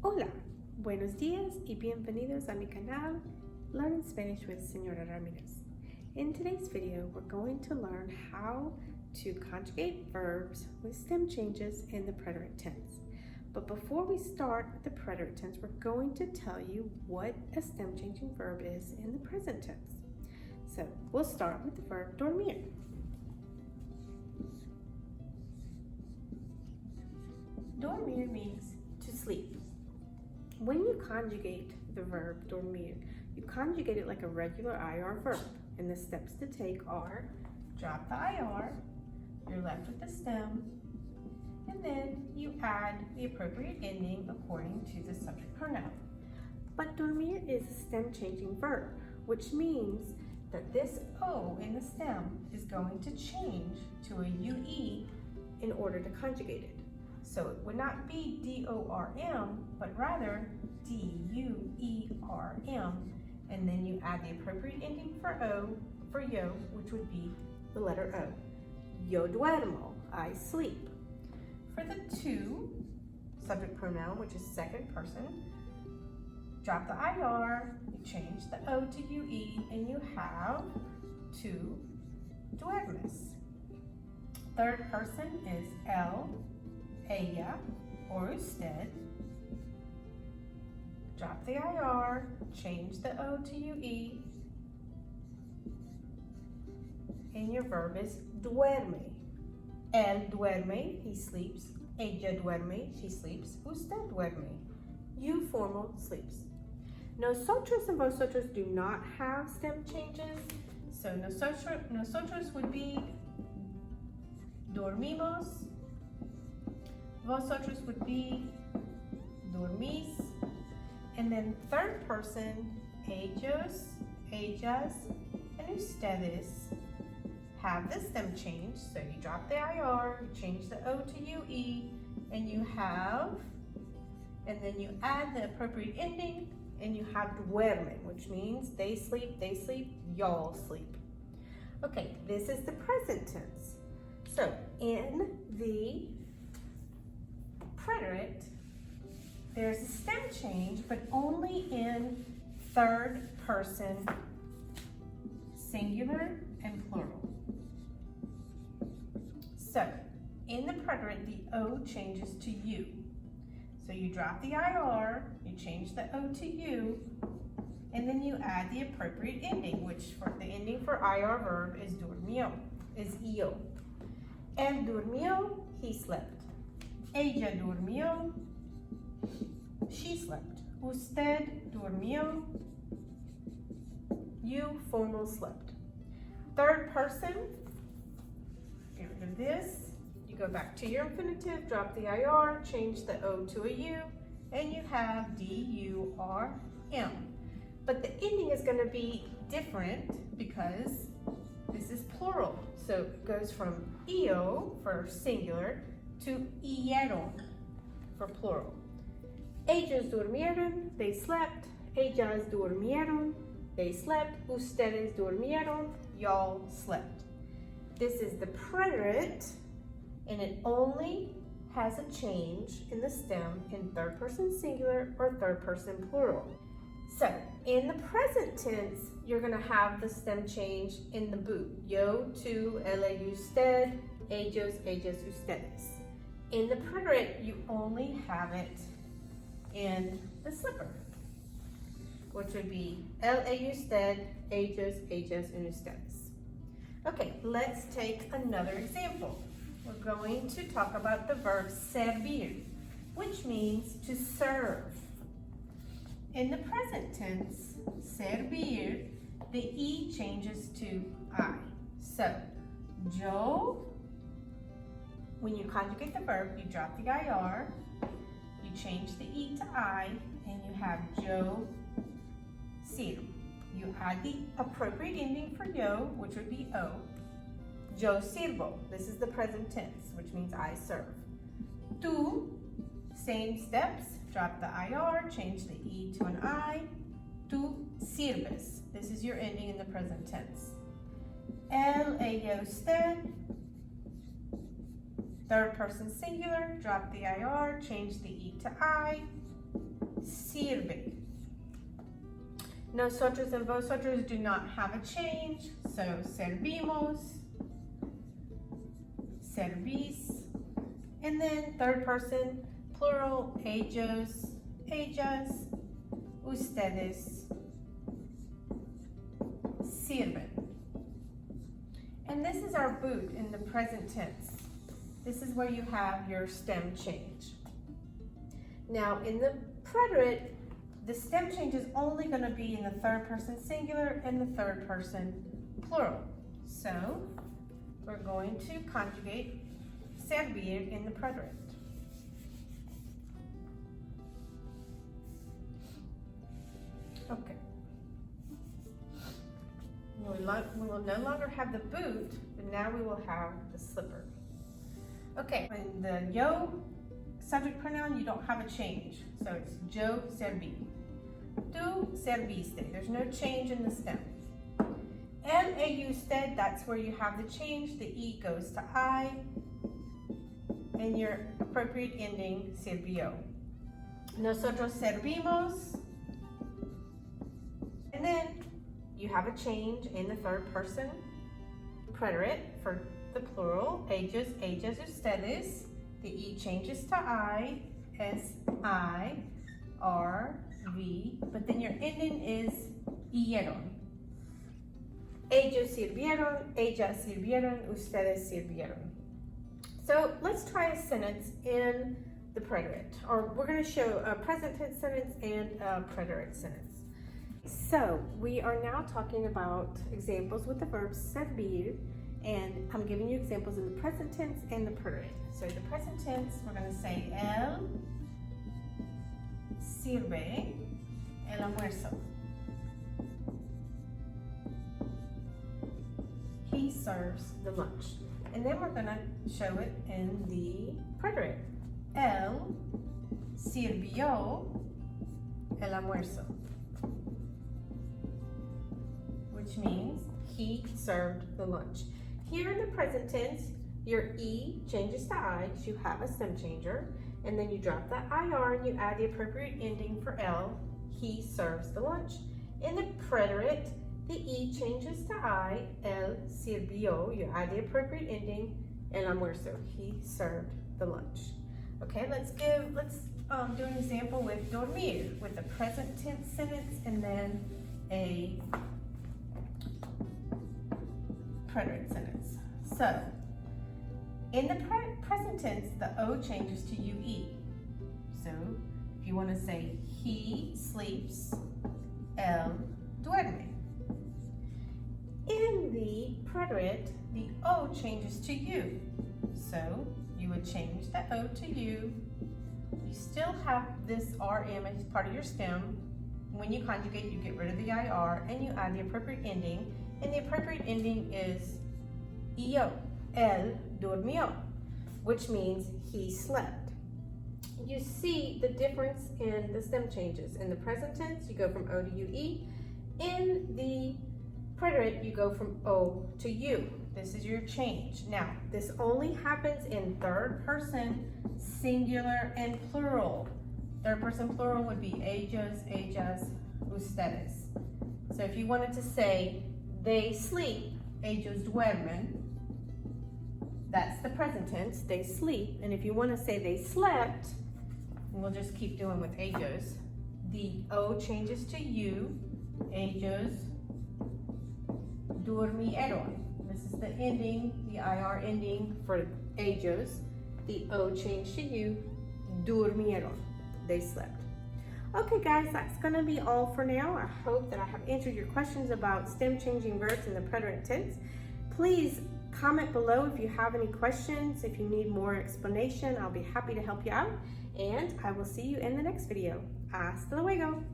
Hola, buenos días y bienvenidos a mi canal Learn Spanish with Señora Ramirez. In today's video, we're going to learn how to conjugate verbs with stem changes in the preterite tense. But before we start with the preterite tense, we're going to tell you what a stem changing verb is in the present tense. So we'll start with the verb dormir. Dormir means to sleep. When you conjugate the verb dormir, you conjugate it like a regular IR verb. And the steps to take are drop the IR, you're left with the stem, and then you add the appropriate ending according to the subject pronoun. But dormir is a stem changing verb, which means that this O in the stem is going to change to a UE in order to conjugate it. So it would not be D-O-R-M, but rather D-U-E-R-M. And then you add the appropriate ending for O, for yo, which would be the letter O. Yo duermo, I sleep. For the tu, subject pronoun, which is second person, drop the IR, you change the O to UE, and you have tu duermes. Third person is él, ella, or usted. Drop the IR, change the O to UE, and your verb is duerme. Él duerme, he sleeps. Ella duerme, she sleeps. Usted duerme, you formal sleeps. Nosotros and vosotros do not have stem changes, so nosotros would be dormimos. Vosotros would be dormís. And then third person, ellos, ellas, and ustedes have the stem change. So you drop the IR, you change the O to UE, and you have, and then you add the appropriate ending, and you have duermen, which means they sleep, y'all sleep. Okay, this is the present tense. So in the preterite, there's a stem change, but only in third person singular and plural. So in the preterite, the O changes to you. So you drop the IR, you change the O to you, and then you add the appropriate ending, which for the ending for IR verb is durmió, is io. Él durmió, he slept. Ella durmió, she slept. Usted durmió, you formal slept. Third person, get rid of this. You go back to your infinitive, drop the IR, change the O to a U, and you have D-U-R-M. But the ending is going to be different because this is plural. So it goes from io for singular to ieron for plural. Ellos durmieron, they slept. Ellas durmieron, they slept. Ustedes durmieron, y'all slept. This is the preterite, and it only has a change in the stem in third person singular or third person plural. So in the present tense, you're going to have the stem change in the boot. Yo, tu, él, usted, ellos, ellas, ustedes. In the preterite, you only have it in the slipper, which would be él, ella, usted, ellos, ellas, and ustedes. Okay, let's take another example. We're going to talk about the verb servir, which means to serve. In the present tense, servir, the E changes to I. So, yo, when you conjugate the verb, you drop the IR, you change the E to I, and you have yo sirvo. You add the appropriate ending for yo, which would be O. Yo sirvo. This is the present tense, which means I serve. Tu, same steps. Drop the IR, change the E to an I. Tu sirves. This is your ending in the present tense. Él, ella, usted. Third person singular, drop the IR, change the E to I. sirve. Nosotros and vosotros do not have a change, so servimos, servís. And then third person, plural, ellos, ellas, ustedes, sirven. And this is our boot in the present tense. This is where you have your stem change. Now in the preterite, the stem change is only going to be in the third person singular and the third person plural. So we're going to conjugate servir in the preterite. Okay. We will no longer have the boot, but now we will have the slipper. Okay, in the yo subject pronoun, you don't have a change. So it's yo serví. Tú serviste. There's no change in the stem. El, usted, that's where you have the change. The E goes to I. And your appropriate ending, sirvió. Nosotros servimos. And then you have a change in the third person preterite for the plural. Ellos, ellas, ustedes. The E changes to I, S, I, R, V, but then your ending is ieron. Ellos sirvieron, ellas sirvieron, ustedes sirvieron. So let's try a sentence in the preterite, or we're going to show a present tense sentence and a preterite sentence. So we are now talking about examples with the verb servir, and I'm giving you examples in the present tense and the preterite. So the present tense, we're going to say él sirve el almuerzo. He serves the lunch. And then we're going to show it in the preterite. Él sirvió el almuerzo, which means he served the lunch. Here in the present tense, your E changes to I because you have a stem changer, and then you drop the IR and you add the appropriate ending for L. He serves the lunch. In the preterite, the E changes to I, él sirvió. You add the appropriate ending, el almuerzo. He served the lunch. Okay, let's do an example with dormir, with a present tense sentence and then a preterite sentence. So, in the present tense, the O changes to UE. So, if you want to say he sleeps, él duerme. In the preterite, the O changes to U. So, you would change the O to U. You still have this RM as part of your stem. When you conjugate, you get rid of the IR and you add the appropriate ending. And the appropriate ending is yo, él durmió, which means he slept. You see the difference in the stem changes. In the present tense, you go from O to UE. In the preterite, you go from O to U. This is your change. Now, this only happens in third person, singular, and plural. Third person plural would be ellos, ellas, ustedes. So if you wanted to say they sleep, ellos duermen, that's the present tense, they sleep. And if you want to say they slept, we'll just keep doing with ellos. The O changes to U, ellos durmieron. This is the ending, the IR ending for ellos. The O changed to U, durmieron. They slept. Okay guys, that's gonna be all for now. I hope that I have answered your questions about stem changing verbs in the preterite tense. Please comment below if you have any questions. If you need more explanation, I'll be happy to help you out. And I will see you in the next video. Hasta luego.